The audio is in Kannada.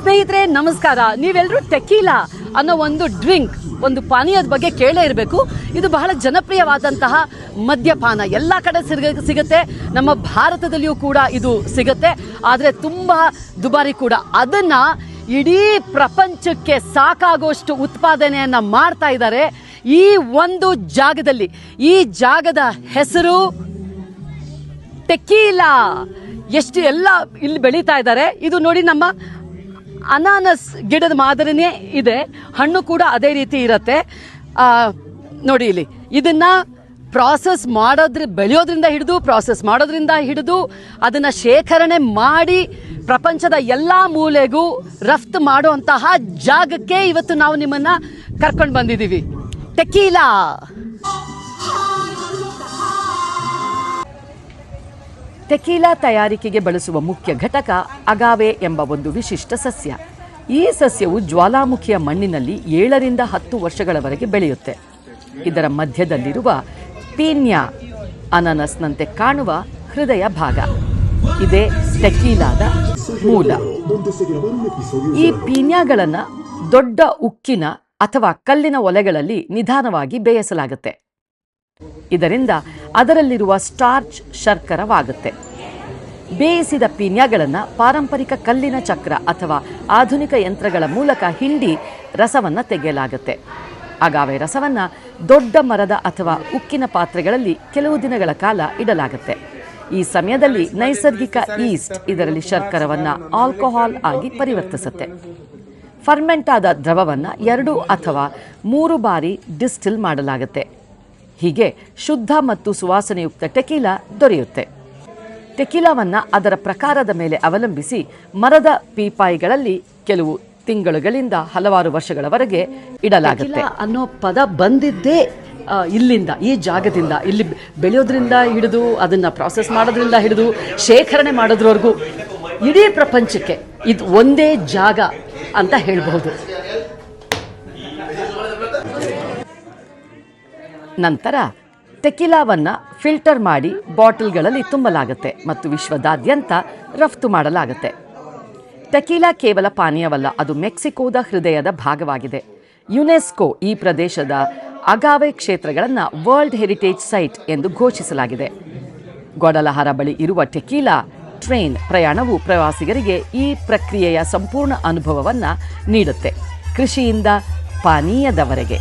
ಸ್ನೇಹಿತರೆ ನಮಸ್ಕಾರ. ನೀವೆಲ್ಲರೂ ಟೆಕೀಲಾ ಅನ್ನೋ ಒಂದು ಡ್ರಿಂಕ್, ಒಂದು ಪಾನೀಯದ ಬಗ್ಗೆ ಕೇಳೇ ಇರಬೇಕು. ಇದು ಬಹಳ ಜನಪ್ರಿಯವಾದಂತಹ ಮದ್ಯಪಾನ, ಎಲ್ಲ ಕಡೆ ಸಿಗುತ್ತೆ. ನಮ್ಮ ಭಾರತದಲ್ಲಿಯೂ ಕೂಡ ಇದು ಸಿಗುತ್ತೆ, ಆದರೆ ತುಂಬ ದುಬಾರಿ ಕೂಡ. ಅದನ್ನು ಇಡೀ ಪ್ರಪಂಚಕ್ಕೆ ಸಾಕಾಗುವಷ್ಟು ಉತ್ಪಾದನೆಯನ್ನು ಮಾಡ್ತಾ ಇದ್ದಾರೆ ಈ ಒಂದು ಜಾಗದಲ್ಲಿ. ಈ ಜಾಗದ ಹೆಸರು ಟೆಕೀಲಾ. ಎಷ್ಟು ಎಲ್ಲ ಇಲ್ಲಿ ಬೆಳೀತಾ ಇದ್ದಾರೆ. ಇದು ನೋಡಿ, ನಮ್ಮ ಅನಾನಸ್ ಗಿಡದ ಮಾದರಿನೇ ಇದೆ, ಹಣ್ಣು ಕೂಡ ಅದೇ ರೀತಿ ಇರುತ್ತೆ. ನೋಡಿ ಇಲ್ಲಿ, ಇದನ್ನು ಬೆಳೆಯೋದ್ರಿಂದ ಹಿಡಿದು ಅದನ್ನು ಶೇಖರಣೆ ಮಾಡಿ ಪ್ರಪಂಚದ ಎಲ್ಲ ಮೂಲೆಗೂ ರಫ್ತು ಮಾಡುವಂತಹ ಜಾಗಕ್ಕೆ ಇವತ್ತು ನಾವು ನಿಮ್ಮನ್ನು ಕರ್ಕೊಂಡು ಬಂದಿದ್ದೀವಿ. ಟೆಕೀಲಾ. ಟೆಕೀಲಾ ತಯಾರಿಕೆಗೆ ಬಳಸುವ ಮುಖ್ಯ ಘಟಕ ಅಗಾವೆ ಎಂಬ ಒಂದು ವಿಶಿಷ್ಟ ಸಸ್ಯ. ಈ ಸಸ್ಯವು ಜ್ವಾಲಾಮುಖಿಯ ಮಣ್ಣಿನಲ್ಲಿ 7 ರಿಂದ 10 ವರ್ಷಗಳವರೆಗೆ ಬೆಳೆಯುತ್ತೆ. ಇದರ ಮಧ್ಯದಲ್ಲಿರುವ ಪೀನ್ಯಾ ಅನಾನಸ್ನಂತೆ ಕಾಣುವ ಹೃದಯ ಭಾಗ ಇದೇ ಟೆಕೀಲಾದ ಮೂಲ. ಈ ಪೀನ್ಯಾಗಳನ್ನು ದೊಡ್ಡ ಉಕ್ಕಿನ ಅಥವಾ ಕಲ್ಲಿನ ಒಲೆಗಳಲ್ಲಿ ನಿಧಾನವಾಗಿ ಬೇಯಿಸಲಾಗುತ್ತೆ. ಇದರಿಂದ ಅದರಲ್ಲಿರುವ ಸ್ಟಾರ್ಚ್ ಶರ್ಕರವಾಗುತ್ತೆ. ಬೇಯಿಸಿದ ಪೀನ್ಯಾಗಳನ್ನು ಪಾರಂಪರಿಕ ಕಲ್ಲಿನ ಚಕ್ರ ಅಥವಾ ಆಧುನಿಕ ಯಂತ್ರಗಳ ಮೂಲಕ ಹಿಂಡಿ ರಸವನ್ನು ತೆಗೆಯಲಾಗುತ್ತೆ. ಅಗಾವೆ ರಸವನ್ನು ದೊಡ್ಡ ಮರದ ಅಥವಾ ಉಕ್ಕಿನ ಪಾತ್ರೆಗಳಲ್ಲಿ ಕೆಲವು ದಿನಗಳ ಕಾಲ ಇಡಲಾಗುತ್ತೆ. ಈ ಸಮಯದಲ್ಲಿ ನೈಸರ್ಗಿಕ ಈಸ್ಟ್ ಇದರಲ್ಲಿ ಶರ್ಕರವನ್ನು ಆಲ್ಕೋಹಾಲ್ ಆಗಿ ಪರಿವರ್ತಿಸುತ್ತೆ. ಫರ್ಮೆಂಟ್ ಆದ ದ್ರವವನ್ನು 2 ಅಥವಾ 3 ಬಾರಿ ಡಿಸ್ಟಿಲ್ ಮಾಡಲಾಗುತ್ತೆ. ಹೀಗೆ ಶುದ್ಧ ಮತ್ತು ಸುವಾಸನೆಯುಕ್ತ ಟೆಕೀಲಾ ದೊರೆಯುತ್ತೆ. ಟೆಕೀಲಾವನ್ನು ಅದರ ಪ್ರಕಾರದ ಮೇಲೆ ಅವಲಂಬಿಸಿ ಮರದ ಪೀಪಾಯಿಗಳಲ್ಲಿ ಕೆಲವು ತಿಂಗಳುಗಳಿಂದ ಹಲವಾರು ವರ್ಷಗಳವರೆಗೆ ಇಡಲಾಗುತ್ತೆ. ಅನ್ನೋ ಪದ ಬಂದಿದ್ದೇ ಇಲ್ಲಿಂದ, ಈ ಜಾಗದಿಂದ. ಇಲ್ಲಿ ಬೆಳೆಯೋದ್ರಿಂದ ಹಿಡಿದು ಅದನ್ನು ಪ್ರಾಸೆಸ್ ಮಾಡೋದ್ರಿಂದ ಹಿಡಿದು ಶೇಖರಣೆ ಮಾಡೋದ್ರವರೆಗೂ ಇಡೀ ಪ್ರಪಂಚಕ್ಕೆ ಇದು ಒಂದೇ ಜಾಗ ಅಂತ ಹೇಳಬಹುದು. ನಂತರ ಟೆಕೀಲಾವನ್ನು ಫಿಲ್ಟರ್ ಮಾಡಿ ಬಾಟಲ್ಗಳಲ್ಲಿ ತುಂಬಲಾಗುತ್ತೆ ಮತ್ತು ವಿಶ್ವದಾದ್ಯಂತ ರಫ್ತು ಮಾಡಲಾಗುತ್ತೆ. ಟೆಕೀಲಾ ಕೇವಲ ಪಾನೀಯವಲ್ಲ, ಅದು ಮೆಕ್ಸಿಕೋದ ಹೃದಯದ ಭಾಗವಾಗಿದೆ. ಯುನೆಸ್ಕೋ ಈ ಪ್ರದೇಶದ ಅಗಾವೆ ಕ್ಷೇತ್ರಗಳನ್ನು ವರ್ಲ್ಡ್ ಹೆರಿಟೇಜ್ ಸೈಟ್ ಎಂದು ಘೋಷಿಸಲಾಗಿದೆ. ಗ್ವಾಡಲಹಾರ ಬಳಿ ಇರುವ ಟೆಕೀಲಾ ಟ್ರೈನ್ ಪ್ರಯಾಣವು ಪ್ರವಾಸಿಗರಿಗೆ ಈ ಪ್ರಕ್ರಿಯೆಯ ಸಂಪೂರ್ಣ ಅನುಭವವನ್ನು ನೀಡುತ್ತೆ, ಕೃಷಿಯಿಂದ ಪಾನೀಯದವರೆಗೆ.